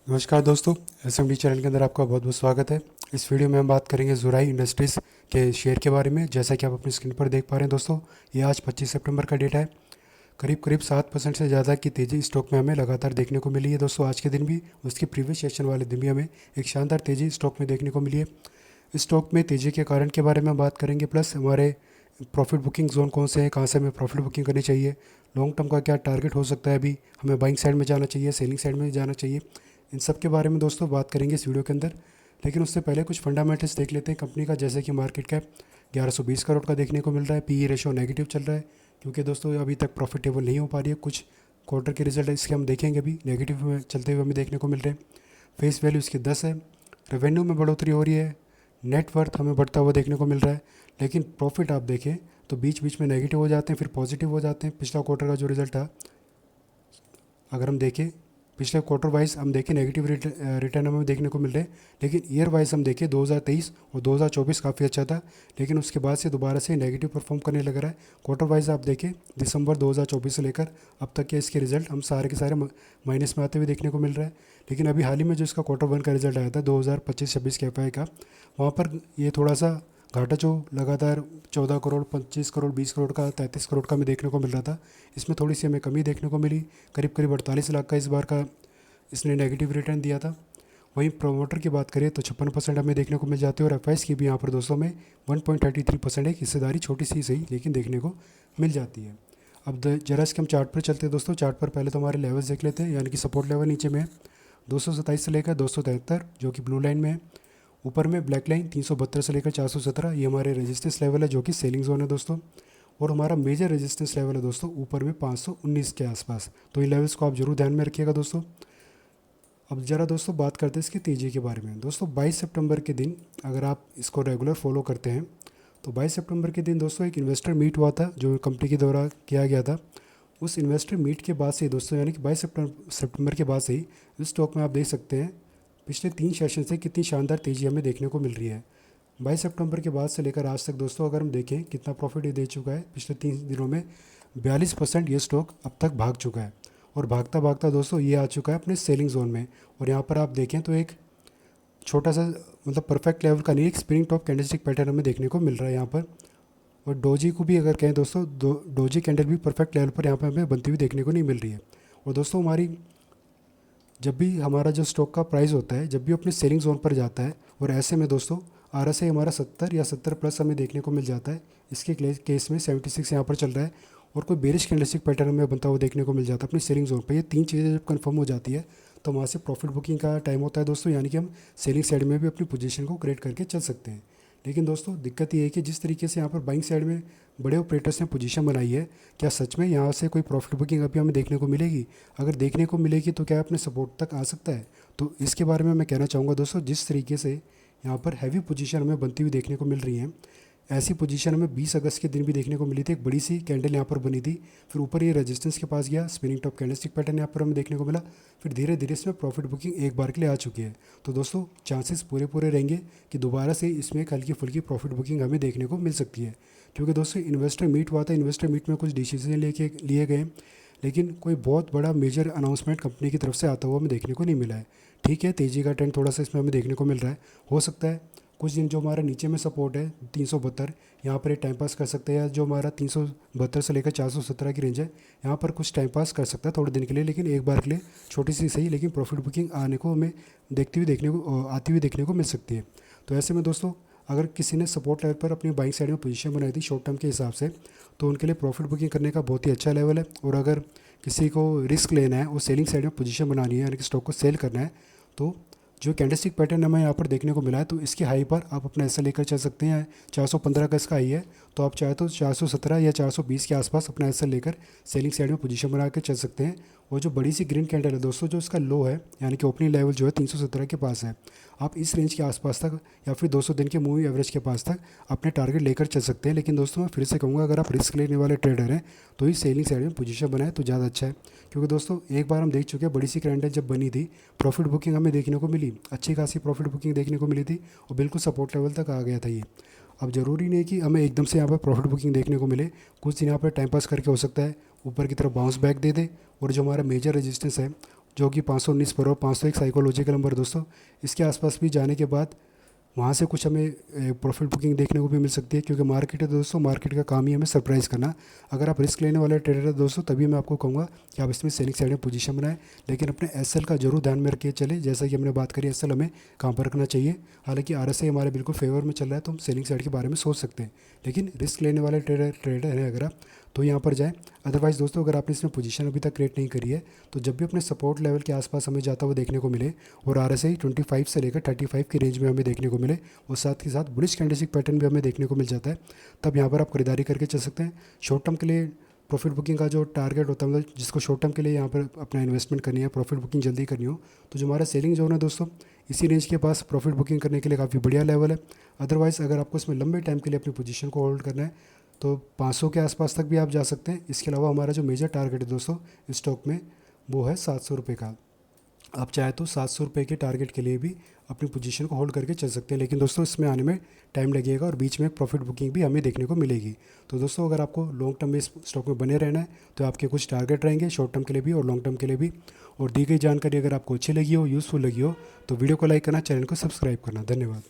नमस्कार दोस्तों, SMD channel के अंदर आपका बहुत बहुत स्वागत है। इस वीडियो में हम बात करेंगे ज़ुराई इंडस्ट्रीज़ के शेयर के बारे में। जैसा कि आप अपनी स्क्रीन पर देख पा रहे हैं दोस्तों, ये आज 25 सितंबर का डेटा है। करीब करीब 7% से ज़्यादा की तेज़ी स्टॉक में हमें लगातार देखने को मिली है दोस्तों। आज के दिन भी, उसके प्रीवियस सेशन वाले दिन भी हमें एक शानदार तेज़ी स्टॉक में देखने को मिली है। स्टॉक में तेज़ी के कारण के बारे में हम बात करेंगे, प्लस हमारे प्रॉफिट बुकिंग जोन कौन से हैं, कहाँ से हमें प्रॉफिट बुकिंग करनी चाहिए, लॉन्ग टर्म का क्या टारगेट हो सकता है, अभी हमें बाइंग साइड में जाना चाहिए, सेलिंग साइड में जाना चाहिए। इन सब के बारे में दोस्तों बात करेंगे इस वीडियो के अंदर। लेकिन उससे पहले कुछ फंडामेंटल्स देख लेते हैं कंपनी का। जैसे कि मार्केट कैप 1120 करोड़ का देखने को मिल रहा है, पीई रेशो नेगेटिव चल रहा है, क्योंकि दोस्तों अभी तक प्रॉफिटेबल नहीं हो पा रही है। कुछ क्वार्टर के रिजल्ट इसके हम देखेंगे, अभी नेगेटिव में चलते हुए हमें देखने को मिल रहे हैं। फेस वैल्यू इसकी 10 है, रेवेन्यू में बढ़ोतरी हो रही है, नेटवर्थ हमें बढ़ता हुआ देखने को मिल रहा है। लेकिन प्रॉफिट आप देखें तो बीच बीच में नेगेटिव हो जाते हैं, फिर पॉजिटिव हो जाते हैं। पिछला क्वार्टर का जो रिजल्ट था, अगर हम देखें पिछले क्वार्टर वाइज हम देखें नेगेटिव रिटर्न हमें देखने को मिल रहे हैं। लेकिन ईयर वाइज हम देखें 2023 और 2024 काफ़ी अच्छा था, लेकिन उसके बाद से दोबारा से नेगेटिव परफॉर्म करने लग रहा है। क्वार्टर वाइज आप देखें दिसंबर 2024 से लेकर अब तक के इसके रिजल्ट हम सारे के सारे माइनस में आते हुए देखने को मिल रहा है। लेकिन अभी हाल ही में जो इसका क्वार्टर वन का रिजल्ट आया था 2025-26 के एफ का, वहाँ पर ये थोड़ा सा घाटा जो लगातार 14 करोड़, 25 करोड़, 20 करोड़ का, 33 करोड़ का हमें देखने को मिल रहा था, इसमें थोड़ी सी हमें कमी देखने को मिली। करीब करीब 48 लाख का इस बार का इसने नेगेटिव रिटर्न दिया था। वहीं प्रोमोटर की बात करें तो 56% हमें देखने को मिल जाते हैं, और एफ की भी यहाँ पर दोस्तों में 1.33% एक हिस्सेदारी, छोटी सी सही लेकिन देखने को मिल जाती है। अब जरा इसके हम चार्ट पर चलते हैं दोस्तों। चार्ट पर पहले तो हमारे लेवल्स देख लेते हैं, यानी कि सपोर्ट लेवल नीचे में 227 से लेकर 273 जो कि ब्लू लाइन में है। ऊपर में ब्लैक लाइन 372 से लेकर 417, ये हमारे रेजिस्टेंस लेवल है जो कि सेलिंग जोन है दोस्तों। और हमारा मेजर रेजिस्टेंस लेवल है दोस्तों ऊपर में 519 के आसपास। तो इन लेवल्स को आप जरूर ध्यान में रखिएगा दोस्तों। अब ज़रा दोस्तों बात करते हैं इसकी तेज़ी के बारे में। दोस्तों 22 सितंबर के दिन अगर आप इसको रेगुलर फॉलो करते हैं तो 22 सितंबर के दिन दोस्तों एक इन्वेस्टर मीट हुआ था जो कंपनी के द्वारा किया गया था। उस इन्वेस्टर मीट के बाद से दोस्तों, यानी कि 22 सितंबर के बाद से ही इस स्टॉक में आप देख सकते हैं पिछले 3 सेशन से कितनी शानदार तेज़ी हमें देखने को मिल रही है। 22 सितंबर के बाद से लेकर आज तक दोस्तों अगर हम देखें कितना प्रॉफिट ये दे चुका है, पिछले 3 दिनों में 42% ये स्टॉक अब तक भाग चुका है। और भागता भागता दोस्तों ये आ चुका है अपने सेलिंग जोन में। और यहाँ पर आप देखें तो एक छोटा सा, मतलब परफेक्ट लेवल का नहीं, एक स्प्रिंग टॉप कैंडलस्टिक पैटर्न हमें देखने को मिल रहा है यहाँ पर। और डोजी को भी अगर कहें दोस्तों, डोजी कैंडल भी परफेक्ट लेवल पर यहाँ पर हमें बनती हुई देखने को नहीं मिल रही है। और दोस्तों हमारी जब भी हमारा जो स्टॉक का प्राइस होता है, जब भी अपने सेलिंग जोन पर जाता है, और ऐसे में दोस्तों RSI हमारा 70 या 70 प्लस हमें देखने को मिल जाता है। इसके केस में 76 यहाँ पर चल रहा है, और कोई बेरिश कैंडलस्टिक पैटर्न हमें बनता हुआ देखने को मिल जाता है अपनी सेलिंग जोन पर। ये 3 चीज़ें जब कंफर्म हो जाती है तो वहाँ से प्रॉफिट बुकिंग का टाइम होता है दोस्तों, यानी कि हम सेलिंग साइड में भी अपनी पोजीशन को क्रिएट करके चल सकते हैं। लेकिन दोस्तों दिक्कत ये है कि जिस तरीके से यहाँ पर बाइंग साइड में बड़े ऑपरेटर्स ने पोजीशन बनाई है, क्या सच में यहाँ से कोई प्रॉफिट बुकिंग अभी हमें देखने को मिलेगी? अगर देखने को मिलेगी तो क्या अपने सपोर्ट तक आ सकता है? तो इसके बारे में मैं कहना चाहूँगा दोस्तों, जिस तरीके से यहाँ पर हैवी पोजीशन हमें बनती हुई देखने को मिल रही है, ऐसी पोजीशन हमें 20 अगस्त के दिन भी देखने को मिली थी। एक बड़ी सी कैंडल यहाँ पर बनी थी, फिर ऊपर ये रेजिस्टेंस के पास गया, स्पिनिंग टॉप कैंडलस्टिक पैटर्न यहाँ पर हमें देखने को मिला, फिर धीरे धीरे इसमें प्रॉफिट बुकिंग एक बार के लिए आ चुकी है। तो दोस्तों चांसेस पूरे पूरे रहेंगे कि दोबारा से इसमें एक हल्की फुल्की प्रॉफिट बुकिंग हमें देखने को मिल सकती है। क्योंकि दोस्तों इन्वेस्टर मीट हुआ था, इन्वेस्टर मीट में कुछ डिसीजन लिए गए, लेकिन कोई बहुत बड़ा मेजर अनाउंसमेंट कंपनी की तरफ से आता हुआ हमें देखने को नहीं मिला है। ठीक है, तेज़ी का ट्रेंड थोड़ा सा इसमें हमें देखने को मिल रहा है। हो सकता है कुछ दिन जो हमारा नीचे में सपोर्ट है 372, यहाँ पर एक टाइम पास कर सकते हैं, या जो हमारा 372 से लेकर 417 की रेंज है, यहाँ पर कुछ टाइम पास कर सकता है थोड़े दिन के लिए। लेकिन एक बार के लिए छोटी सी सही, लेकिन प्रॉफिट बुकिंग आने को हमें आती हुई देखने को मिल सकती है। तो ऐसे में दोस्तों अगर किसी ने सपोर्ट लेवल पर अपनी बाइंग साइड में पोजीशन बनाई थी शॉर्ट टर्म के हिसाब से, तो उनके लिए प्रॉफिट बुकिंग करने का बहुत ही अच्छा लेवल है। और अगर किसी को रिस्क लेना है और सेलिंग साइड में पोजीशन बनानी है, यानी कि स्टॉक को सेल करना है, तो जो कैंडलस्टिक पैटर्न हमें यहाँ पर देखने को मिला है, तो इसके हाई पर आप अपना ऐसा लेकर चल सकते हैं। 415 का इसका हाई है, तो आप चाहे तो 417 या 420 के आसपास अपना ऐसा लेकर सेलिंग साइड में पोजीशन बना कर चल सकते हैं। और जो बड़ी सी ग्रीन कैंडल है दोस्तों, जो इसका लो है, यानी कि ओपनिंग लेवल जो है 317 के पास है, आप इस रेंज के आसपास तक या फिर 200 दिन के मूविंग एवरेज के पास तक अपने टारगेट लेकर चल सकते हैं। लेकिन दोस्तों मैं फिर से कहूँगा, अगर आप रिस्क लेने वाले ट्रेडर हैं तो ही सेलिंग साइड में पोजीशन बनाए तो ज़्यादा अच्छा है। क्योंकि दोस्तों एक बार हम देख चुके हैं, बड़ी सी कैंडल जब बनी थी, प्रॉफिट बुकिंग हमें देखने को मिली, अच्छी खासी प्रॉफिट बुकिंग देखने को मिली थी, और बिल्कुल सपोर्ट लेवल तक आ गया था ये। अब ज़रूरी नहीं कि हमें एकदम से यहाँ पर प्रॉफिट बुकिंग देखने को मिले, कुछ दिन यहाँ पर टाइम पास करके हो सकता है ऊपर की तरफ बाउंस बैक दे दे, और जो हमारा मेजर रेजिस्टेंस है जो कि 519 पर और 501 साइकोलॉजिकल नंबर दोस्तों, इसके आसपास भी जाने के बाद वहाँ से कुछ हमें प्रॉफिट बुकिंग देखने को भी मिल सकती है, क्योंकि मार्केट है दोस्तों, मार्केट का काम ही हमें सरप्राइज़ करना। अगर आप रिस्क लेने वाले ट्रेडर है दोस्तों, तभी मैं आपको कहूँगा कि आप इसमें सेलिंग साइड में पोजीशन बनाएं, लेकिन अपने एसएल का जरूर ध्यान में रखिए चले। जैसा कि हमने बात करी, एसएल हमें कहाँ पर रखना चाहिए। हालांकि आरएसआई हमारे बिल्कुल फेवर में चल रहा है, तो हम सेलिंग साइड के बारे में सोच सकते हैं, लेकिन रिस्क लेने वाले ट्रेडर हैं अगर आप, तो यहाँ पर जाएं। अदरवाइज़ दोस्तों, अगर आपने इसमें पोजीशन अभी तक क्रिएट नहीं करी है, तो जब भी अपने सपोर्ट लेवल के आसपास हमें जाता हुआ देखने को मिले और आरएसआई 25 से लेकर 35 की रेंज में हमें देखने को मिले और साथ ही साथ बुलिश कैंडलस्टिक पैटर्न भी हमें देखने को मिल जाता है, तब यहाँ पर आप खरीदारी करके चल सकते हैं। शॉर्ट टर्म के लिए प्रॉफिट बुकिंग का जो टारगेट होता है, मतलब जिसको शॉर्ट टर्म के लिए यहाँ पर अपना इन्वेस्टमेंट करनी है, प्रॉफिट बुकिंग जल्दी करनी हो, तो जो हमारा सेलिंग जोन है दोस्तों, इसी रेंज के पास प्रॉफिट बुकिंग करने के लिए काफ़ी बढ़िया लेवल है। अदरवाइज़ अगर आपको इसमें लंबे टाइम के लिए अपनी पोजीशन को होल्ड करना है, तो 500 के आसपास तक भी आप जा सकते हैं। इसके अलावा हमारा जो मेजर टारगेट है दोस्तों इस स्टॉक में, वो है 700 रुपये का। आप चाहे तो 700 रुपये के टारगेट के लिए भी अपनी पोजीशन को होल्ड करके चल सकते हैं, लेकिन दोस्तों इसमें आने में टाइम लगेगा और बीच में प्रॉफिट बुकिंग भी हमें देखने को मिलेगी। तो दोस्तों, अगर आपको लॉन्ग टर्म में इस स्टॉक में बने रहना है, तो आपके कुछ टारगेट रहेंगे शॉर्ट टर्म के लिए भी और लॉन्ग टर्म के लिए भी। और दी गई जानकारी अगर आपको अच्छी लगी हो, यूज़फुल लगी हो, तो वीडियो को लाइक करना, चैनल को सब्सक्राइब करना। धन्यवाद।